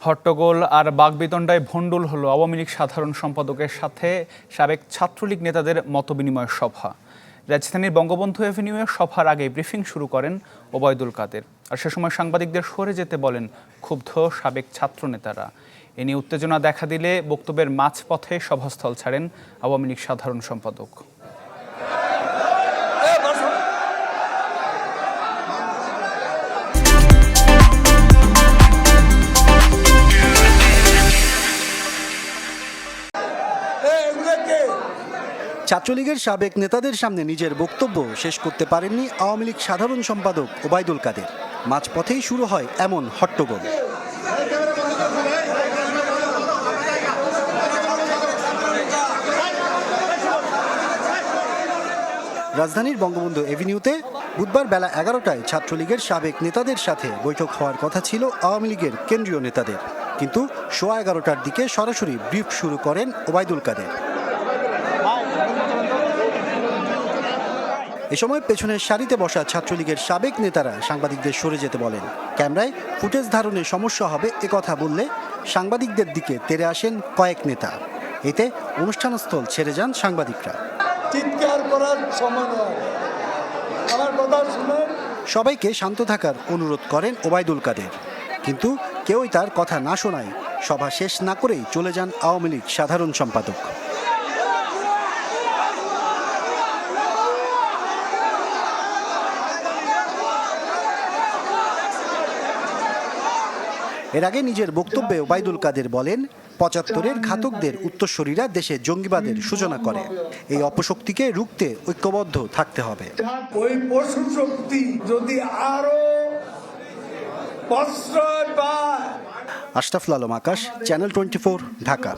হট্টগোল আর বাকবিতণ্ডায় ভণ্ডুল হলো আওয়ামী লীগ সাধারণ সম্পাদকের সাথে সাবেক ছাত্রলীগ নেতাদের মতবিনিময় সভা। রাজধানীর বঙ্গবন্ধু এভিনিউয়ে সভার আগে ব্রিফিং শুরু করেন ওবায়দুল কাদের। আর সে সময় সাংবাদিকদের সরে যেতে বলেন ক্ষুব্ধ সাবেক ছাত্রনেতারা। এ নিয়ে উত্তেজনা দেখা দিলে বক্তব্যের মাঝপথে সভাস্থল ছাড়েন আওয়ামী লীগ সাধারণ সম্পাদক। ছাত্রলীগের সাবেক নেতাদের সামনে নিজের বক্তব্য শেষ করতে পারেননি আওয়ামী লীগ সাধারণ সম্পাদক ওবায়দুল কাদের। মাঝপথেই শুরু হয় এমন হট্টগোল। রাজধানীর বঙ্গবন্ধু এভিনিউতে বুধবার বেলা 11টায় ছাত্রলীগের সাবেক নেতাদের সাথে বৈঠক হওয়ার কথা ছিল আওয়ামী লীগের কেন্দ্রীয় নেতাদের, কিন্তু 11:15টার দিকে সরাসরি ব্রিফ শুরু করেন ওবায়দুল কাদের। এ সময় পেছনের সারিতে বসা ছাত্রলীগের সাবেক নেতারা সাংবাদিকদের সরে যেতে বলেন। ক্যামেরায় ফুটেজ ধারণে সমস্যা হবে একথা বললে সাংবাদিকদের দিকে তেড়ে আসেন কয়েক নেতা। এতে অনুষ্ঠানস্থল ছেড়ে যান সাংবাদিকরা। চিৎকার করার সময় নয়, আমার কথা শুনুন। সবাইকে শান্ত থাকার অনুরোধ করেন ওবায়দুল কাদের, কিন্তু কেউই তার কথা না শোনায় সভা শেষ না করেই চলে যান আওয়ামী লীগ সাধারণ সম্পাদক। এর আগে নিজের বক্তব্যে ওবায়দুল কাদের বলেন, ৭৫-এর ঘাতকদের উত্তরসূরিরা দেশে জঙ্গিবাদের সূচনা করে। এই অপশক্তিকে রুখতে ঐক্যবদ্ধ থাকতে হবে। ওই পশু শক্তি যদি আরো প্রশ্রয় পায়। আশরাফুল আলম আকাশ, চ্যানেল 24, ঢাকা।